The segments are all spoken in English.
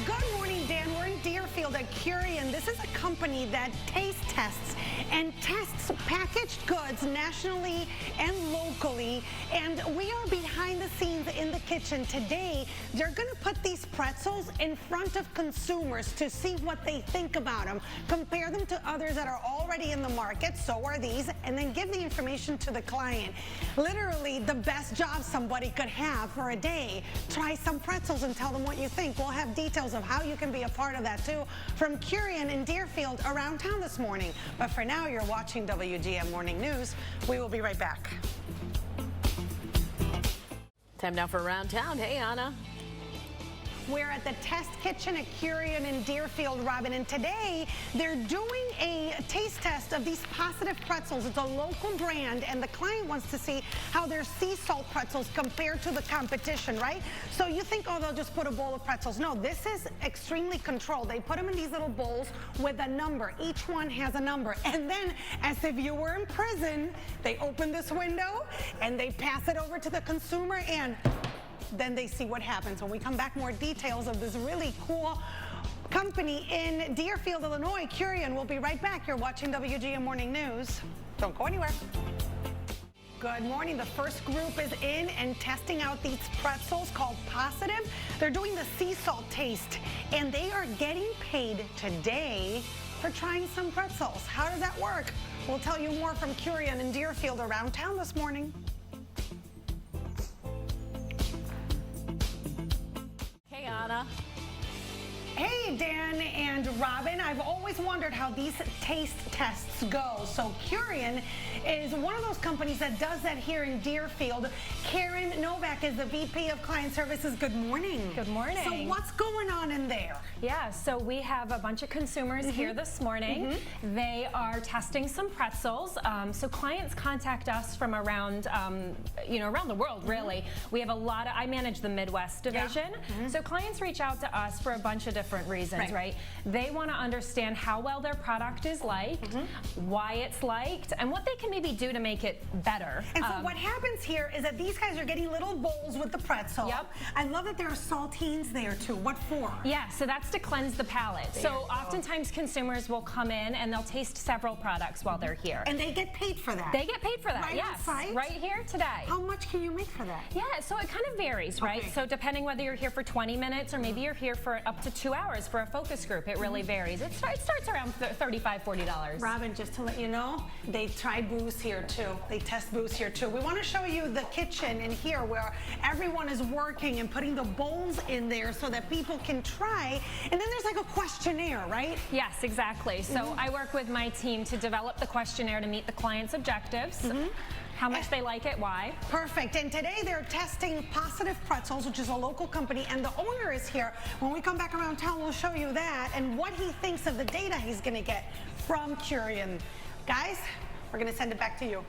Good morning, Dan. We're in Deerfield at Curion. This is a company that taste tests and tests packaged goods nationally and locally. And we are behind the scenes in the kitchen today. They're going to put these pretzels in front of consumers to see what they think about them, compare them to others that are already in the market, so are these, and then give the information to the client. Literally the best job somebody could have for a day. Try some pretzels and tell them what you think. We'll have details of how you can be a part of that too from Curion in Deerfield around town this morning. But for now, you're watching WGM Morning News. We will be right back. Time now for Around Town. Hey, Anna. We're at the test kitchen at Curion in Deerfield, Robin, and today they're doing a taste test of these Positive pretzels. It's a local brand, and the client wants to see how their sea salt pretzels compare to the competition, right? So you think, oh, they'll just put a bowl of pretzels. No, this is extremely controlled. They put them in these little bowls with a number. Each one has a number. And then, as if you were in prison, they open this window, and they pass it over to the consumer, and then they see what happens. When we come back, more details of this really cool company in Deerfield, Illinois. Curion, we'll be right back. You're watching WGM Morning News. Don't go anywhere. Good morning. The first group is in and testing out these pretzels called Positive. They're doing the sea salt taste, and they are getting paid today for trying some pretzels. How does that work? We'll tell you more from Curion in Deerfield around town this morning. Anna. Hey, Dan and Robin. I've always wondered how these taste tests go. So Curion is one of those companies that does that here in Deerfield. Karen Novak is the VP of Client Services. Good morning. Good morning. So what's going on in there? Yeah, so we have a bunch of consumers here this morning. They are testing some pretzels. So clients contact us from around, around the world, really. We have a lot of, I manage the Midwest division. So clients reach out to us for a bunch of different reasons, right? They want to understand how well their product is liked, why it's liked, and what they can maybe do to make it better. And so what happens here is that these guys are getting little bowls with the pretzel. I love that there are saltines there too. What for? Yeah, so that's to cleanse the palate. So oftentimes consumers will come in and they'll taste several products while they're here. And they get paid for that? They get paid for that, right yes. On site? Right here today. How much can you make for that? Yeah, so it kind of varies, right? So depending whether you're here for 20 minutes or maybe you're here for up to 2 hours for a focus group, it really varies. It starts around $35, $40. Robin, just to let you know, they try booze here too. They test booze here too. We want to show you the kitchen in here where everyone is working and putting the bowls in there so that people can try. And then there's like a questionnaire, right? Yes, exactly. So I work with my team to develop the questionnaire to meet the client's objectives. How much they like it, why. Perfect. And today they're testing Positive Pretzels, which is a local company, and the owner is here. When we come back around town, we'll show you that and what he thinks of the data he's going to get from Curion. Guys, we're going to send it back to you.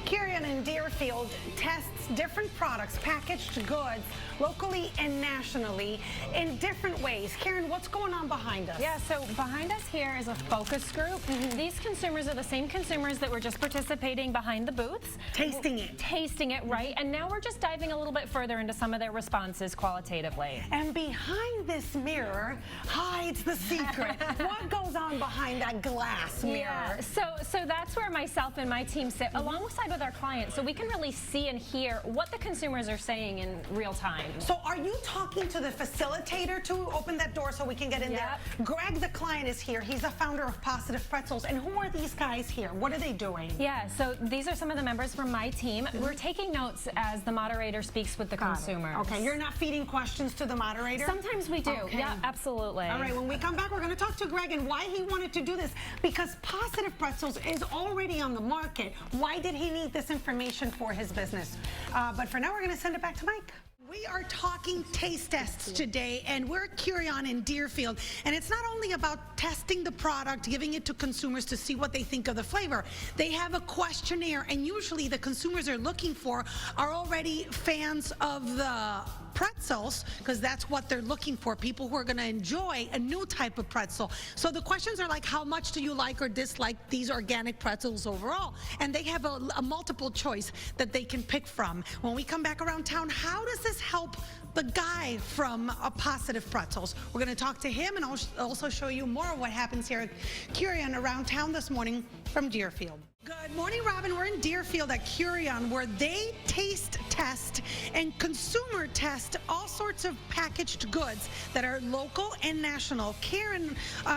Curion in Deerfield tests different products, packaged goods, locally and nationally, in different ways. Karen, what's going on behind us? Yeah, so behind us here is a focus group. These consumers are the same consumers that were just participating behind the booths. Tasting it. Tasting it, right. And now we're just diving a little bit further into some of their responses qualitatively. And behind this mirror hides the secret. What goes on behind that glass mirror? Yeah, so that's where myself and my team sit alongside with our clients, so we can really see and hear what the consumers are saying in real time. So are you talking to the facilitator to open that door so we can get in there? Greg, the client, is here. He's the founder of Positive Pretzels. And who are these guys here? What are they doing? Yeah, so these are some of the members from my team. We're taking notes as the moderator speaks with the consumer. Okay, you're not feeding questions to the moderator? Sometimes we do. Yeah, absolutely. All right, when we come back, we're going to talk to Greg and why he wanted to do this. Because Positive Pretzels is already on the market. Why did he need this information for his business? But for now, we're going to send it back to Mike. We are talking taste tests today, and we're at Curion in Deerfield, and it's not only about testing the product, giving it to consumers to see what they think of the flavor. They have a questionnaire, and usually the consumers are looking for are already fans of the pretzels, because that's what they're looking for, people who are going to enjoy a new type of pretzel. So the questions are like, how much do you like or dislike these organic pretzels overall? And they have a multiple choice that they can pick from. When we come back around town, how does this this help the guy from Positive Pretzels? We're going to talk to him and I'll also show you more of what happens here at Curion around town this morning from Deerfield. Good morning, Robin. We're in Deerfield at Curion, where they taste test and consumer test all sorts of packaged goods that are local and national. Karen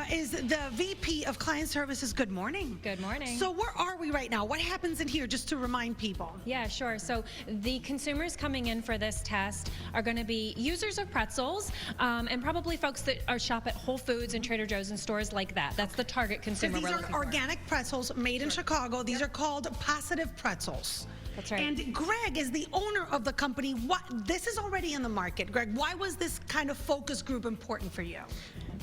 is the VP of Client Services. Good morning. Good morning. So where are we right now? What happens in here, just to remind people? Yeah, sure. So the consumers coming in for this test are going to be users of pretzels and probably folks that are shop at Whole Foods and Trader Joe's and stores like that. That's the target consumer we're looking for. These are organic pretzels made in Chicago. These are called Positive Pretzels. That's right. And Greg is the owner of the company. This is already in the market. Greg, why was this kind of focus group important for you?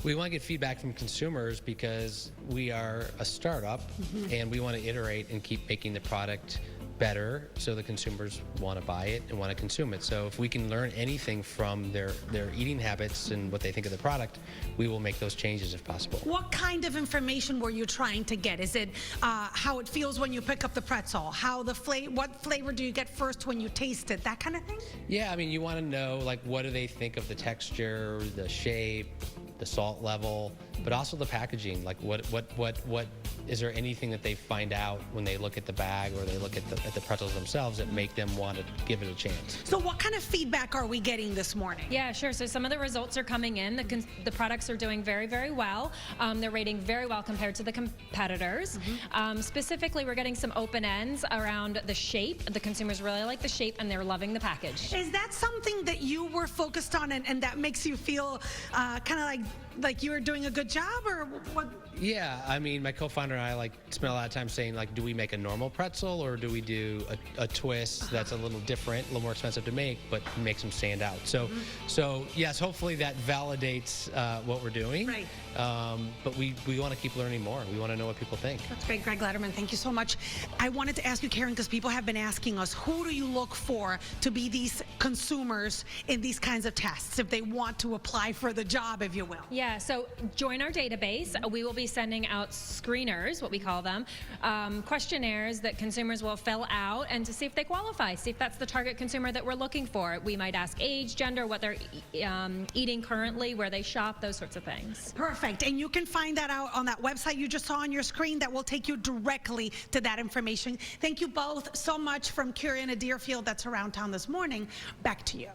We want to get feedback from consumers because we are a startup and we want to iterate and keep making the product better so the consumers want to buy it and want to consume it. So if we can learn anything from their eating habits and what they think of the product, we will make those changes if possible. What kind of information were you trying to get? Is it how it feels when you pick up the pretzel? What flavor do you get first when you taste it? That kind of thing? Yeah, I mean, you want to know, like, what do they think of the texture, the shape, the salt level, but also the packaging. Like, what is there anything that they find out when they look at the bag or they look at the pretzels themselves that make them want to give it a chance? So what kind of feedback are we getting this morning? Yeah, sure. So some of the results are coming in. The products are doing very, very well. They're rating very well compared to the competitors. Specifically, we're getting some open ends around the shape. The consumers really like the shape and they're loving the package. Is that something that you were focused on and that makes you feel kind of like you were doing a good job, or what? Yeah, I mean, my co-founder and I spend a lot of time saying, like, do we make a normal pretzel or do we do a twist that's a little different, a little more expensive to make, but makes them stand out? So, so yes, hopefully that validates what we're doing. Right. But we want to keep learning more. We want to know what people think. That's great, Greg Letterman. Thank you so much. I wanted to ask you, Karen, because people have been asking us, who do you look for to be these consumers in these kinds of tests if they want to apply for the job, if you will? Yeah, so join our database. We will be sending out screeners, what we call them, questionnaires that consumers will fill out and to see if they qualify, see if that's the target consumer that we're looking for. We might ask age, gender, what they're eating currently, where they shop, those sorts of things. Perfect. And you can find that out on that website you just saw on your screen that will take you directly to that information. Thank you both so much from Curion and Deerfield that's around town this morning. Back to you.